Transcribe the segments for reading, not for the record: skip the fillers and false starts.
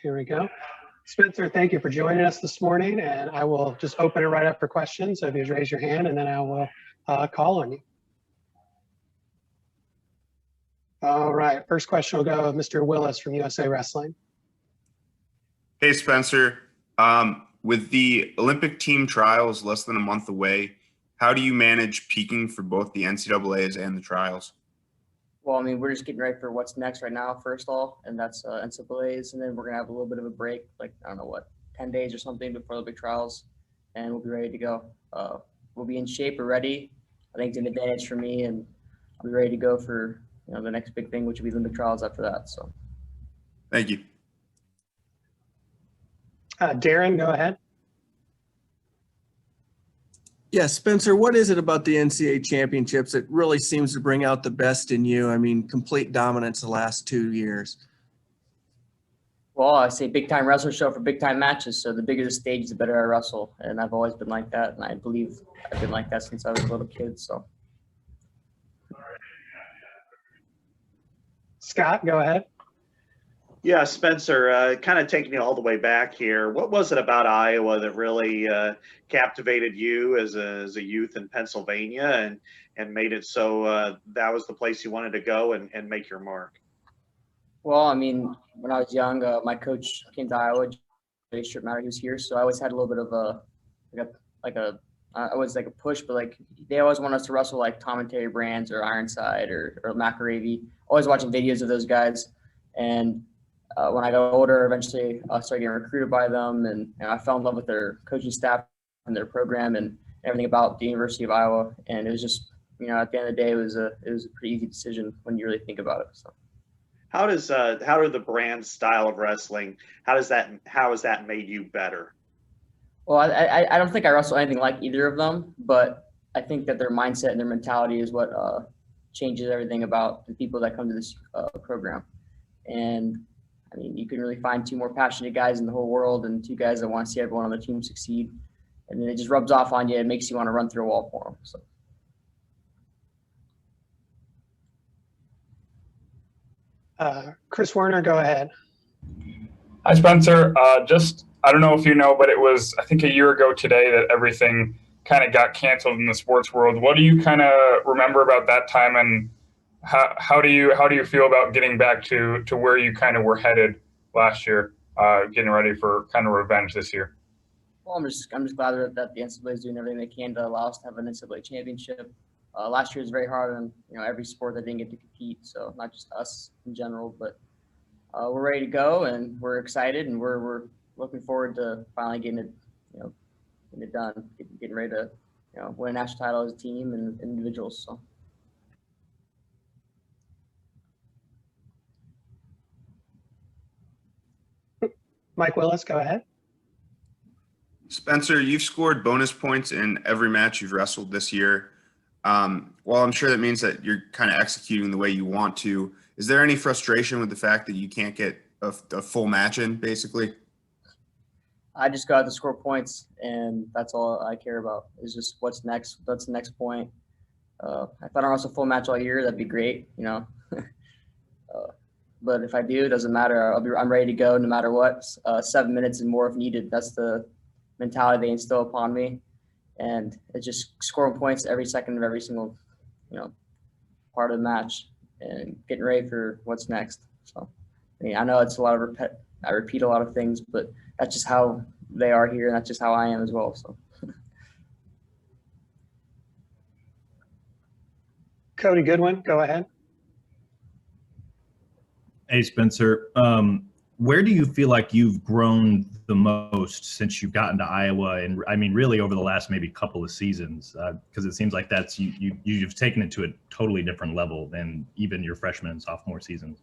Here we go. Spencer, thank you for joining us this morning, and I will just open it right up for questions. So if you just raise your hand, and then I will call on you. All right, first question will go Mr. Willis from USA Wrestling. Hey, Spencer. With the Olympic team trials less than a month away, how do you manage peaking for both the NCAAs and the trials? Well, I mean, we're just getting ready for what's next right now, first of all, and that's NCAAs, and then we're going to have a little bit of a break, like, I don't know what, 10 days or something before the big trials, and we'll be ready to go. We'll be in shape, we're ready. I think it's an advantage for me, and I'll be ready to go for, you know, the next big thing, which will be the Olympic trials after that. So, thank you. Darren, go ahead. Yeah, Spencer, what is it about the NCAA championships that really seems to bring out the best in you? I mean, complete dominance the last 2 years. well, I say big time wrestler show for big time matches. So the bigger the stage, the better I wrestle. And I've always been like that. And I believe I've been like that since I was a little kid. So. Scott, go ahead. Yeah, Spencer, kind of taking you all the way back here. What was it about Iowa that really captivated you as a youth in Pennsylvania and made it so that was the place you wanted to go and make your mark? Well, I mean, when I was young, my coach came to Iowa. He was here, so I always had a little bit of I was like a push, but like they always want us to wrestle like Tom and Terry Brands or Ironside or McAravey. Always watching videos of those guys, and when I got older, eventually I started getting recruited by them, and I fell in love with their coaching staff and their program and everything about the University of Iowa. And it was just, at the end of the day, it was a pretty easy decision when you really think about it. So. How do the brand style of wrestling, how has that made you better? Well, I don't think I wrestle anything like either of them, but I think that their mindset and their mentality is what changes everything about the people that come to this program. And I mean, you can really find two more passionate guys in the whole world and two guys that want to see everyone on the team succeed. And then it just rubs off on you. It makes you want to run through a wall for them. So. Chris Werner, go ahead. Hi, Spencer. I don't know if you know, but it was, I think, a year ago today that everything kind of got canceled in the sports world. What do you kind of remember about that time, and how do you feel about getting back to where you kind of were headed last year, getting ready for kind of revenge this year? Well, I'm just glad that the NCAA is doing everything they can to allow us to have an NCAA championship. Last year was very hard on every sport that didn't get to compete, so not just us in general, but we're ready to go and we're excited and we're looking forward to finally getting it done, getting ready to win a national title as a team and individuals. So. Mike Willis, go ahead. Spencer, you've scored bonus points in every match you've wrestled this year. Well, I'm sure that means that you're kind of executing the way you want to. Is there any frustration with the fact that you can't get a full match in, basically? I just go out to score points, and that's all I care about is just what's next. What's the next point? If I don't wrestle a full match all year, that'd be great, But if I do, it doesn't matter. I'm ready to go no matter what. 7 minutes and more if needed. That's the mentality they instill upon me, and it's just scoring points every second of every single, part of the match, and getting ready for what's next. So, I mean, I know it's a lot of I repeat a lot of things, but that's just how they are here, and that's just how I am as well. So. Cody Goodwin, go ahead. Hey, Spencer. Where do you feel like you've grown the most since you've gotten to Iowa? And I mean, really over the last maybe couple of seasons, because it seems like that's you've taken it to a totally different level than even your freshman and sophomore seasons.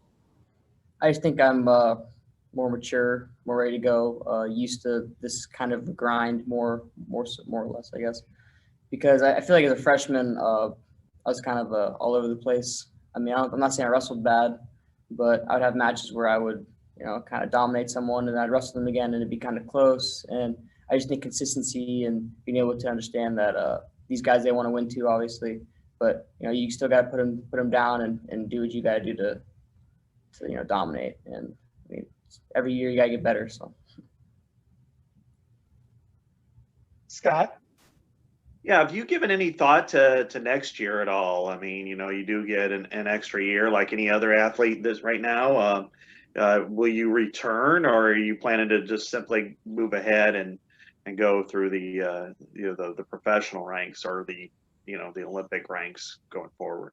I just think I'm more mature, more ready to go, used to this kind of grind more or less, I guess. Because I feel like as a freshman, I was kind of all over the place. I mean, I'm not saying I wrestled bad, but I would have matches where I would, kind of dominate someone and I'd wrestle them again and it'd be kind of close. And I just think consistency and being able to understand that these guys, they want to win too, obviously. But, you still got to put them down and do what you got to do to dominate. And I mean, every year you gotta get better. So. Scott? Yeah, have you given any thought to next year at all? I mean, you do get an extra year like any other athlete this right now. Will you return, or are you planning to just simply move ahead and go through the professional ranks or the Olympic ranks going forward?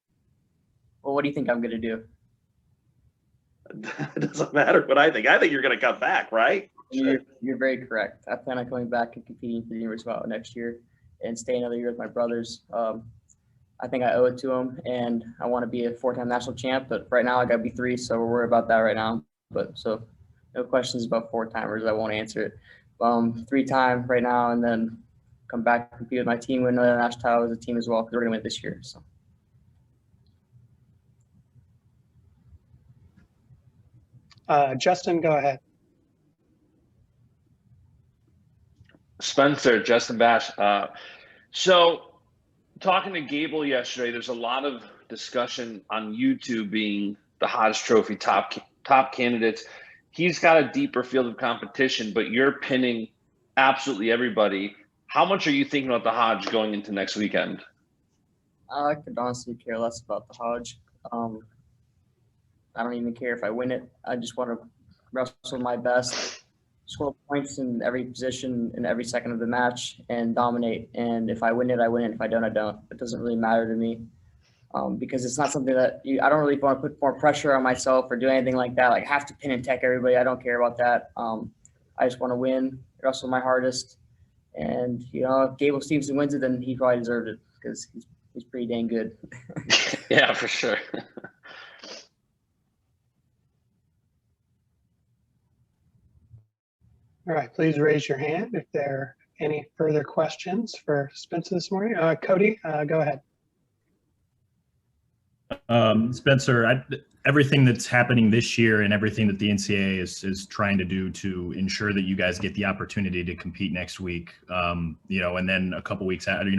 Well, what do you think I'm gonna do? It doesn't matter what I think. I think you're going to come back, right? You're very correct. I plan on coming back and competing for the University of Iowa next year and stay another year with my brothers. I think I owe it to them, and I want to be a 4-time national champ. But right now, I got to be 3, so we're worried about that right now. But so, no questions about 4-timers. I won't answer it. 3-time right now, and then come back and compete with my team, win another national title as a team as well, because we're going to win this year. So. Justin, go ahead. Spencer, Justin Bash. So talking to Gable yesterday, there's a lot of discussion on you two being the Hodge Trophy top candidates. He's got a deeper field of competition, but you're pinning absolutely everybody. How much are you thinking about the Hodge going into next weekend? I could honestly care less about the Hodge. I don't even care if I win it. I just want to wrestle my best, score points in every position in every second of the match, and dominate. And if I win it, I win it. If I don't, I don't. It doesn't really matter to me, because it's not something that I don't really want to put more pressure on myself or do anything like that. Like, I have to pin and tech everybody. I don't care about that. I just want to win, wrestle my hardest. And, if Gable Stevenson wins it, then he probably deserved it, because he's pretty dang good. Yeah, for sure. All right, please raise your hand if there are any further questions for Spencer this morning. Cody, go ahead. Spencer, everything that's happening this year and everything that the NCAA is trying to do to ensure that you guys get the opportunity to compete next week, and then a couple weeks after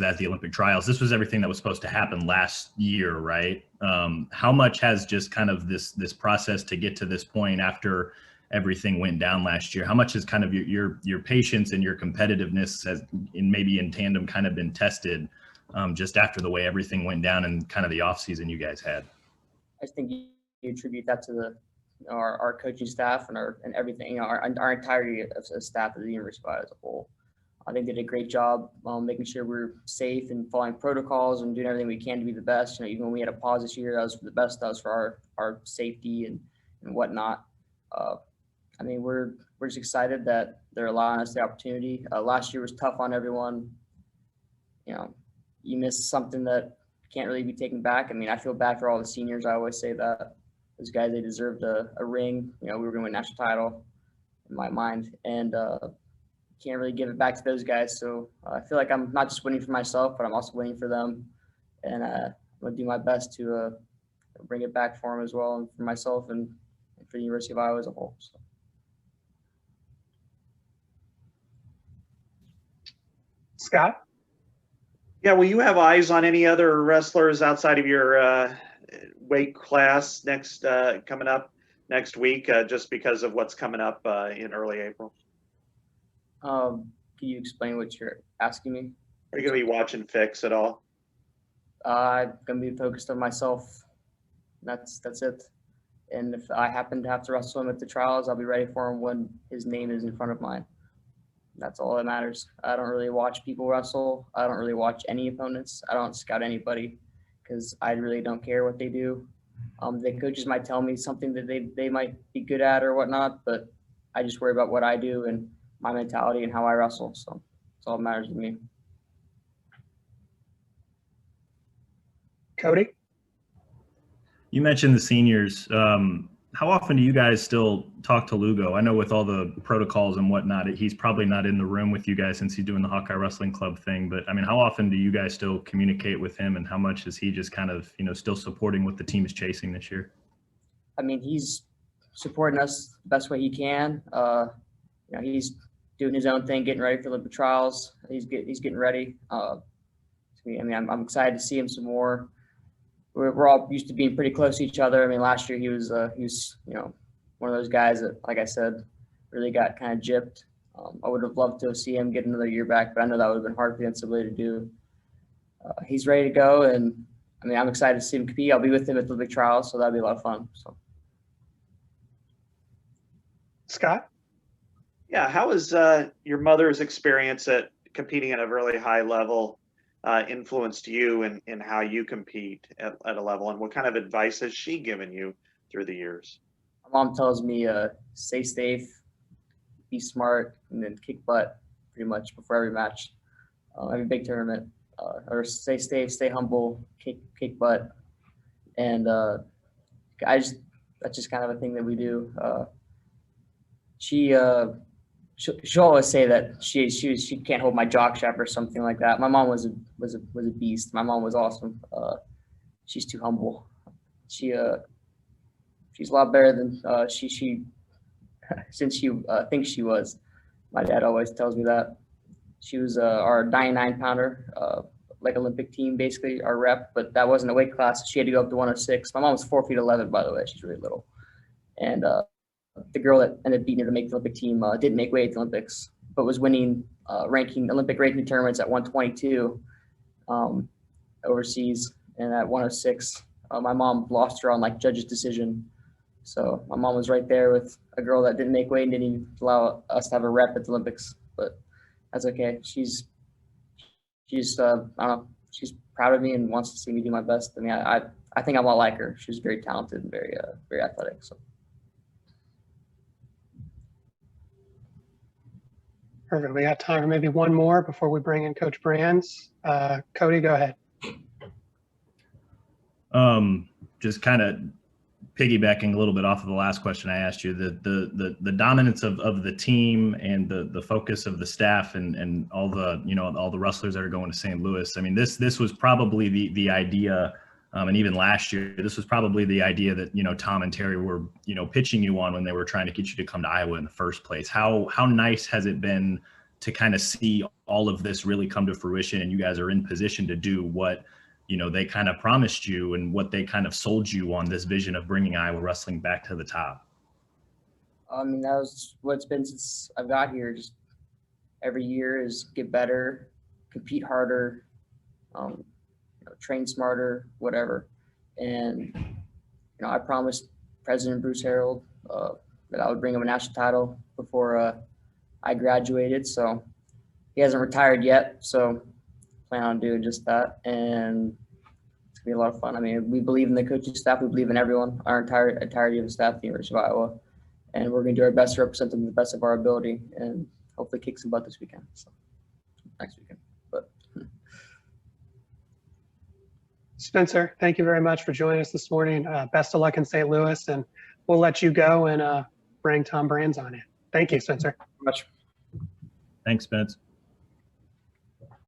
that, the Olympic trials. This was everything that was supposed to happen last year, right? How much has just kind of this process to get to this point after everything went down last year? How much has kind of your patience and your competitiveness maybe in tandem kind of been tested just after the way everything went down and kind of the off season you guys had? I think you attribute that to our coaching staff and everything, our entirety of the staff of the University of Iowa as a whole. I think they did a great job making sure we're safe and following protocols and doing everything we can to be the best. Even when we had a pause this year, that was for the best. That was for our safety and whatnot. We're just excited that they're allowing us the opportunity. Last year was tough on everyone. You miss something that can't really be taken back. I feel bad for all the seniors. I always say that those guys, they deserved a ring. We were going to win a national title in my mind, and can't really give it back to those guys. So I feel like I'm not just winning for myself, but I'm also winning for them, and I'm going to do my best to bring it back for them as well, and for myself and for the University of Iowa as a whole. So. Scott? Yeah, will you have eyes on any other wrestlers outside of your weight class coming up next week, just because of what's coming up in early April? Can you explain what you're asking me? Are you going to be watching Fix at all? I'm going to be focused on myself. That's it. And if I happen to have to wrestle him at the trials, I'll be ready for him when his name is in front of mine. That's all that matters. I don't really watch people wrestle. I don't really watch any opponents. I don't scout anybody, because I really don't care what they do. The coaches might tell me something that they might be good at or whatnot, but I just worry about what I do and my mentality and how I wrestle. So that's all that matters to me. Cody? You mentioned the seniors. How often do you guys still talk to Lugo? I know with all the protocols and whatnot, he's probably not in the room with you guys since he's doing the Hawkeye Wrestling Club thing. But how often do you guys still communicate with him, and how much is he just kind of, still supporting what the team is chasing this year? He's supporting us the best way he can. He's doing his own thing, getting ready for Olympic trials. He's getting ready. I'm excited to see him some more. We're all used to being pretty close to each other. Last year he was one of those guys that, like I said, really got kind of gypped. I would have loved to see him get another year back, but I know that would have been hard for the NCAA to do. He's ready to go, and I mean, I'm excited to see him compete. I'll be with him at the big trials, so that'll be a lot of fun. So, Scott? Yeah, how was your mother's experience at competing at a really high level influenced you in how you compete at a level, and what kind of advice has she given you through the years? my mom tells me, stay safe, be smart, and then kick butt pretty much before every match, every big tournament. Or stay safe, stay humble, kick butt, and that's just kind of a thing that we do. She'll always say that she can't hold my jock strap or something like that. My mom was a beast. My mom was awesome. She's too humble. She's a lot better than since she thinks she was. My dad always tells me that. She was our 99-pounder, like Olympic team, basically, our rep, but that wasn't a weight class. So she had to go up to 106. My mom was 4'11", by the way. She's really little. And the girl that ended up beating her to make the Olympic team didn't make weight at the Olympics, but was winning Olympic ranking tournaments at 122 overseas, and at 106. My mom lost her on like judge's decision. So my mom was right there with a girl that didn't make weight and didn't even allow us to have a rep at the Olympics. But that's okay. She's I don't know, she's proud of me and wants to see me do my best. I mean, I think I'm a lot like her. She's very talented and very athletic. So. Perfect. We got time for maybe one more before we bring in Coach Brands. Cody, go ahead. Just kind of piggybacking a little bit off of the last question I asked you, the dominance of the team and the focus of the staff and all the wrestlers that are going to St. Louis. I mean, this was probably the idea, and even last year, this was probably the idea that Tom and Terry were pitching you on when they were trying to get you to come to Iowa in the first place. How nice has it been to kind of see all of this really come to fruition, and you guys are in position to do what they kind of promised you and what they kind of sold you on, this vision of bringing Iowa wrestling back to the top? I mean, that was what it's been since I've got here. Just every year is get better, compete harder, train smarter, whatever. And I promised President Bruce Harold that I would bring him a national title before I graduated. So he hasn't retired yet, so plan on doing just that, and it's gonna be a lot of fun. I mean, we believe in the coaching staff, we believe in everyone, our entirety of the staff at the University of Iowa, and we're gonna do our best to represent them to the best of our ability, and hopefully kick some butt this weekend. So next weekend, but. Spencer, thank you very much for joining us this morning. Best of luck in St. Louis, and we'll let you go and bring Tom Brands on in. Thank you, Spencer. Much. Thanks, Spence.